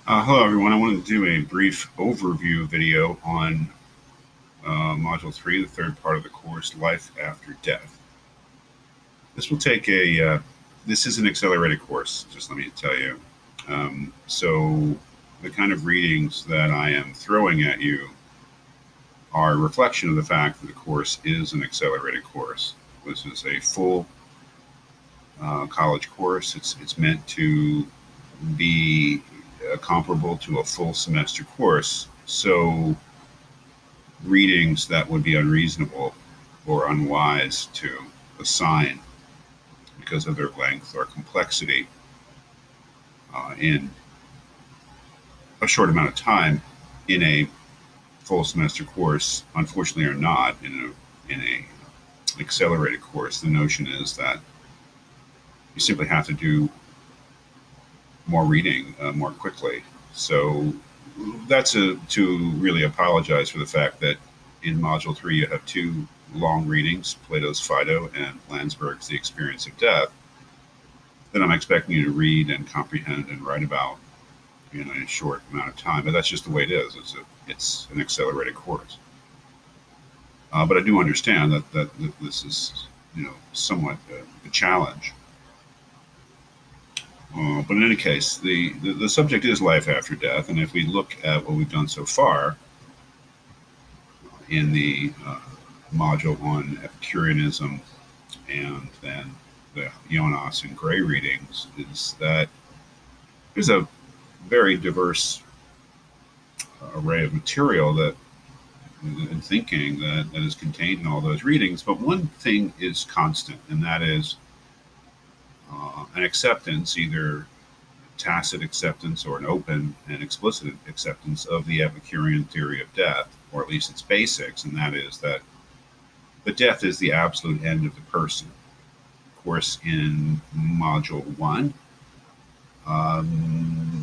Hello, everyone. I wanted to do a brief overview video on Module 3, the third part of the course, Life After Death. This will take this is an accelerated course, just let me tell you. So the kind of readings that I am throwing at you are a reflection of the fact that the course is an accelerated course. This is a full college course. It's meant to be comparable to a full semester course. So readings that would be unreasonable or unwise to assign because of their length or complexity in a short amount of time in a full semester course, unfortunately, are not in a accelerated course. The notion is that you simply have to do more reading more quickly. So to really apologize for the fact that in Module 3 you have two long readings, Plato's Phaedo and Landsberg's The Experience of Death, that I'm expecting you to read and comprehend and write about in a short amount of time. But that's just the way it is. It's an accelerated course. But I do understand that this is somewhat a challenge. But in any case, the subject is life after death, and if we look at what we've done so far in the module on Epicureanism and then the Jonas and Gray readings, is that there's a very diverse array of material that and thinking that is contained in all those readings. But one thing is constant, and that is an acceptance, either tacit acceptance or an open and explicit acceptance of the Epicurean theory of death, or at least its basics, and that is that the death is the absolute end of the person. Of course, in Module 1,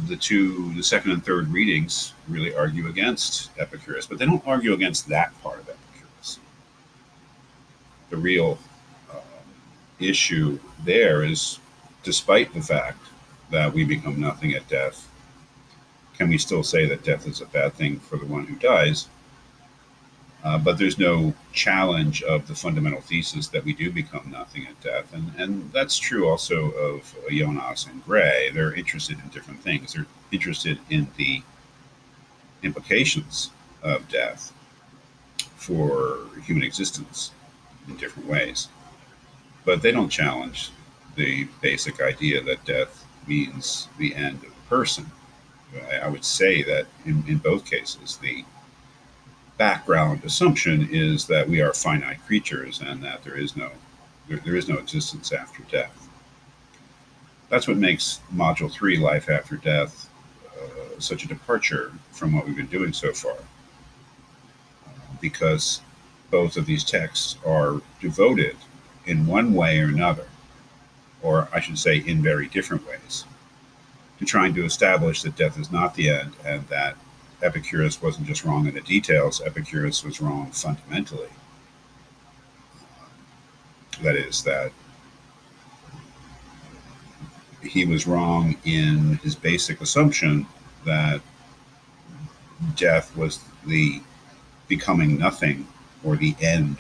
the second and third readings really argue against Epicurus, but they don't argue against that part of Epicurus. The real issue there is, despite the fact that we become nothing at death, can we still say that death is a bad thing for the one who dies? But there's no challenge of the fundamental thesis that we do become nothing at death. And that's true also of Jonas and Gray. They're interested in different things. They're interested in the implications of death for human existence in different ways. But they don't challenge the basic idea that death means the end of the person. I would say that in both cases, the background assumption is that we are finite creatures and that there is no existence after death. That's what makes Module 3, Life After Death, such a departure from what we've been doing so far, because both of these texts are devoted in one way or another, or I should say in very different ways, to trying to establish that death is not the end and that Epicurus wasn't just wrong in the details, Epicurus was wrong fundamentally. That is, that he was wrong in his basic assumption that death was the becoming nothing or the end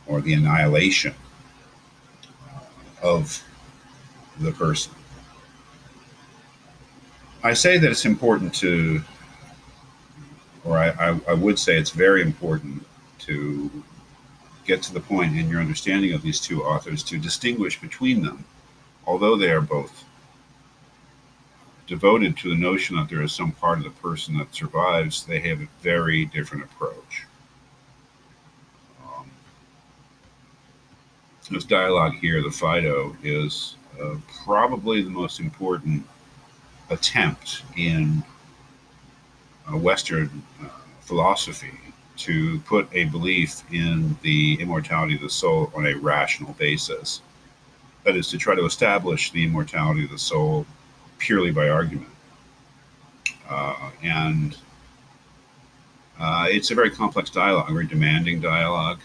or the annihilation of the person. I say that it's important to, or I would say it's very important to get to the point in your understanding of these two authors to distinguish between them. Although they are both devoted to the notion that there is some part of the person that survives, they have a very different approach. This dialogue here, the Phaedo, is probably the most important attempt in Western philosophy to put a belief in the immortality of the soul on a rational basis. That is, to try to establish the immortality of the soul purely by argument. And it's a very complex dialogue, a very demanding dialogue,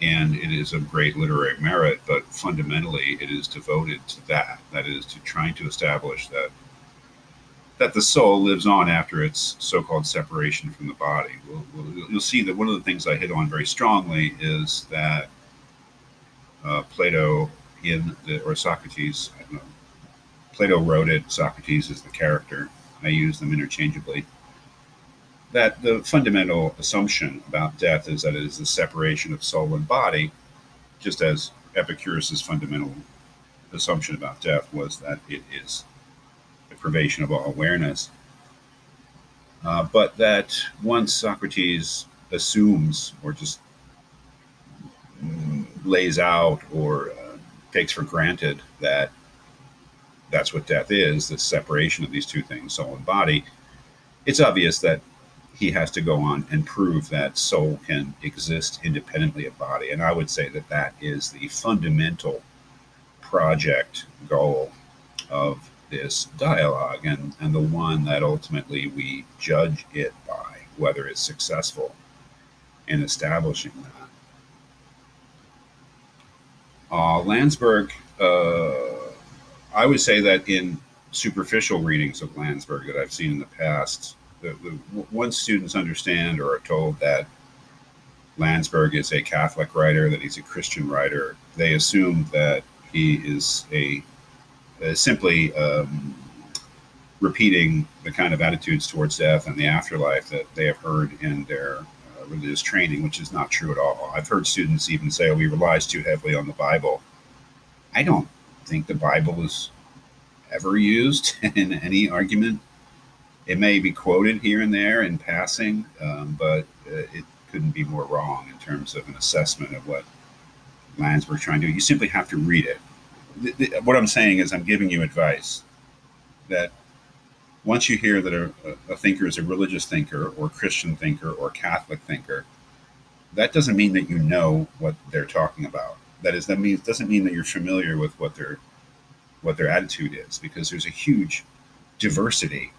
and it is of great literary merit, but fundamentally it is devoted to that. That is, to trying to establish that that the soul lives on after its so-called separation from the body. You'll see that one of the things I hit on very strongly is that Plato or Socrates, I don't know, Plato wrote it, Socrates is the character. I use them interchangeably. That the fundamental assumption about death is that it is the separation of soul and body, just as Epicurus's fundamental assumption about death was that it is the privation of all awareness. But that once Socrates assumes or just lays out or takes for granted that that's what death is, the separation of these two things, soul and body, it's obvious that he has to go on and prove that soul can exist independently of body. And I would say that that is the fundamental project goal of this dialogue, and the one that ultimately we judge it by, whether it's successful in establishing that. Landsberg, I would say that in superficial readings of Landsberg that I've seen in the past, once students understand or are told that Landsberg is a Catholic writer, that he's a Christian writer, they assume that he is simply repeating the kind of attitudes towards death and the afterlife that they have heard in their religious training, which is not true at all. I've heard students even say, oh, he relies too heavily on the Bible. I don't think the Bible is ever used in any argument. It may be quoted here and there in passing, but it couldn't be more wrong in terms of an assessment of what Landsberg's trying to do. You simply have to read it. What I'm saying is I'm giving you advice that once you hear that a thinker is a religious thinker or Christian thinker or Catholic thinker, that doesn't mean that you know what they're talking about. Doesn't mean that you're familiar with what their attitude is, because there's a huge diversity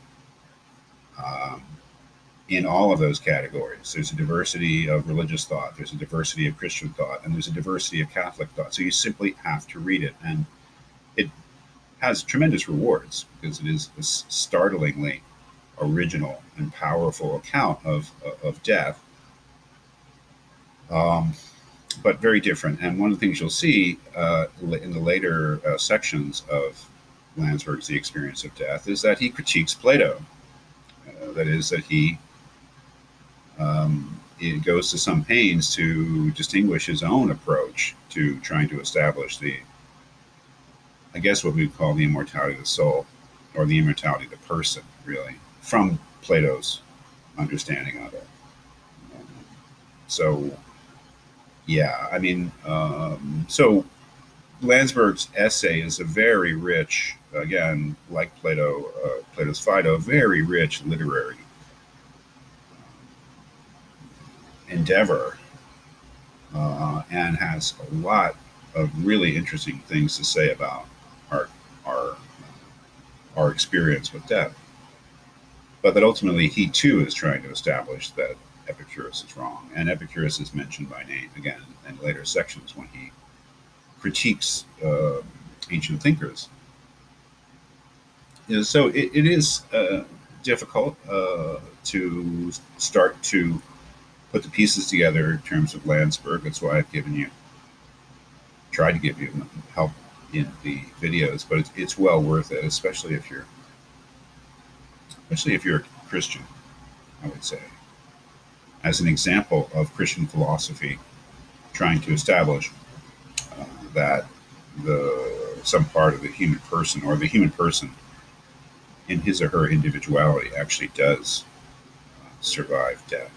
in all of those categories. There's a diversity of religious thought, there's a diversity of Christian thought, and there's a diversity of Catholic thought. So you simply have to read it, and it has tremendous rewards because it is a startlingly original and powerful account of death, but very different. And one of the things you'll see in the later sections of Landsberg's The Experience of Death is that he critiques Plato. That is, that it goes to some pains to distinguish his own approach to trying to establish I guess what we'd call the immortality of the soul, or the immortality of the person, really, from Plato's understanding of it. So, yeah, I mean, so Landsberg's essay is a very rich, again, like Plato's Phaedo, very rich literary endeavor, and has a lot of really interesting things to say about our our our experience with death. But that ultimately he too is trying to establish that Epicurus is wrong, and Epicurus is mentioned by name again in later sections when he critiques ancient thinkers. So it is difficult to start to put the pieces together in terms of Landsberg. That's why I've tried to give you help in the videos, but it's well worth it, especially if you're a Christian, I would say, as an example of Christian philosophy trying to establish that some part of the human person, or the human person in his or her individuality, actually does survive death.